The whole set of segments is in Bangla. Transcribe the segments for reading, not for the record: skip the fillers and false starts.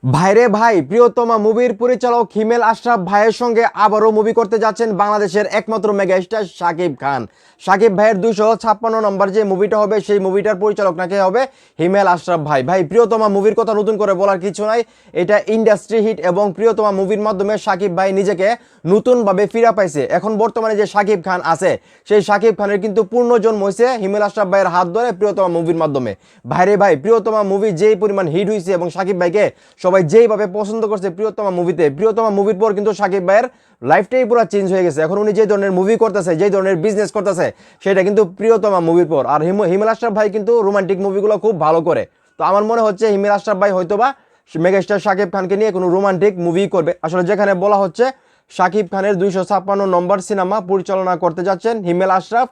ভাইরে ভাই, প্রিয়তমা মুভির পরিচালক হিমেল আশরাফ ভাইয়ের সঙ্গে আবারও মুভি করতে যাচ্ছেন বাংলাদেশের একমাত্র মেগাস্টার শাকিব খান। শাকিব ভাইয়ের 256 নম্বর যে মুভিটা হবে সেই মুভিটার পরিচালক নাকি হবে হিমেল আশরাফ ভাই। ভাই, প্রিয়তমা মুভির কথা নতুন করে বলার কিছু নাই, এটা ইন্ডাস্ট্রি হিট এবং প্রিয়তমা মুভির মাধ্যমে শাকিব ভাই নিজেকে নতুনভাবে ফিরা পাইছে। এখন বর্তমানে যে শাকিব খান আছে সেই শাকিব খানের কিন্তু পূর্ণজন্ম হয়েছে হিমেল আশরাফ ভাইয়ের হাত ধরে প্রিয়তমা মুভির মাধ্যমে। ভাইরে ভাই, প্রিয়তমা মুভি যেই পরিমাণ হিট হয়েছে এবং শাকিব ভাইকে সবাই যেইভাবে পছন্দ করছে প্রিয়তমা মুভিতে, প্রিয়তমা মুভির পর কিন্তু শাকিব ভাইয়ের লাইফটাই পুরো চেঞ্জ হয়ে গেছে। এখন উনি যে ধরনের মুভি করতেছে, যে ধরনের বিজনেস করতেছে সেটা কিন্তু প্রিয়তমা মুভির পর। আর হিমেল আশরাফ ভাই কিন্তু রোমান্টিক মুভিগুলো খুব ভালো করে। তো আমার মনে হচ্ছে হিমেল আশরাফ ভাই হয়তোবা মেগাস্টার শাকিব খানকে নিয়ে কোনো রোমান্টিক মুভি করবে। আসলে যেখানে বলা হচ্ছে শাকিব খানের 256 নম্বর সিনেমা পরিচালনা করতে যাচ্ছেন হিমেল আশরাফ,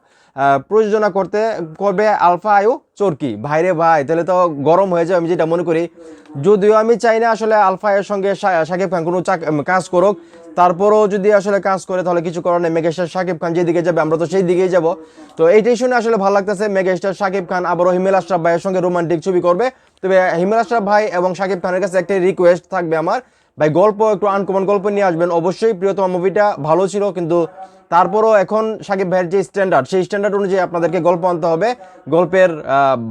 প্রযোজনা করবে আলফা আয়ু চরকি। ভাইরে ভাই, তাহলে তো গরম হয়ে যাবে আমি যেটা মনে করি। যদিও আমি চাই না আসলে আলফা আয়ের সঙ্গে শাকিব খান কোনো কাজ করুক, তারপরও যদি আসলে কাজ করে তাহলে কিছু করার নেই। মেগাস্টার শাকিব খান যেদিকে যাবে আমরা তো সেই দিকেই যাব। তো এইটাই শুনে আসলে ভালো লাগতেছে, মেগাস্টার শাকিব খান আবারও হিমেল আশরাফ ভাইয়ের সঙ্গে রোমান্টিক ছবি করবে। তবে হিমেল আশরাফ ভাই এবং শাকিব খানের কাছে একটা রিকোয়েস্ট থাকবে আমার, ভাই গল্প একটু আনকমন গল্প নিয়ে আসবেন। অবশ্যই প্রিয়তমা মুভিটা ভালো ছিল, কিন্তু তারপরও এখন শাকিব ভাইয়ের যে স্ট্যান্ডার্ড সেই স্ট্যান্ডার্ড অনুযায়ী আপনাদেরকে গল্প আনতে হবে। গল্পের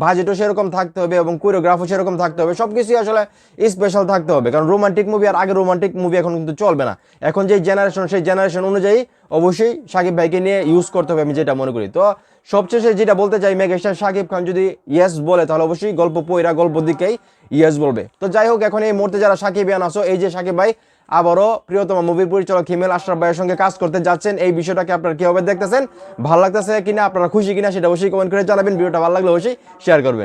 বাজেটও সেরকম থাকতে হবে এবং কোরিওগ্রাফও সেরকম থাকতে হবে, সব কিছুই আসলে স্পেশাল থাকতে হবে। কারণ রোমান্টিক মুভি আর আগে রোমান্টিক মুভি এখন কিন্তু চলবে না। এখন যে জেনারেশন সেই জেনারেশন অনুযায়ী অবশ্যই শাকিব ভাইকে নিয়ে ইউজ করতে হবে, আমি যেটা মনে করি। তো সবশেষে যেটা বলতে চাই, মেগাস্টার শাকিব খান যদি ইয়েস বলে তাহলে অবশ্যই গল্প পয়রা গল্প দিকেই ইয়েস বলবে। তো যাই হোক, এখন এই মুহূর্তে যারা শাকিবিয়ান আছো, এই যে শাকিব ভাই আবারও প্রিয়তমা মুভির পরিচালক হিমেল আশরাফ ভাইয়ের সঙ্গে কাজ করতে যাচ্ছেন, এই বিষয়টাকে আপনারা কিভাবে দেখতেছেন? ভালো লাগতেছে কিনা, আপনারা খুশি কিনা সেটা অবশ্যই কমেন্ট করে জানাবেন। ভিডিওটা ভালো লাগলে অবশ্যই শেয়ার করবেন।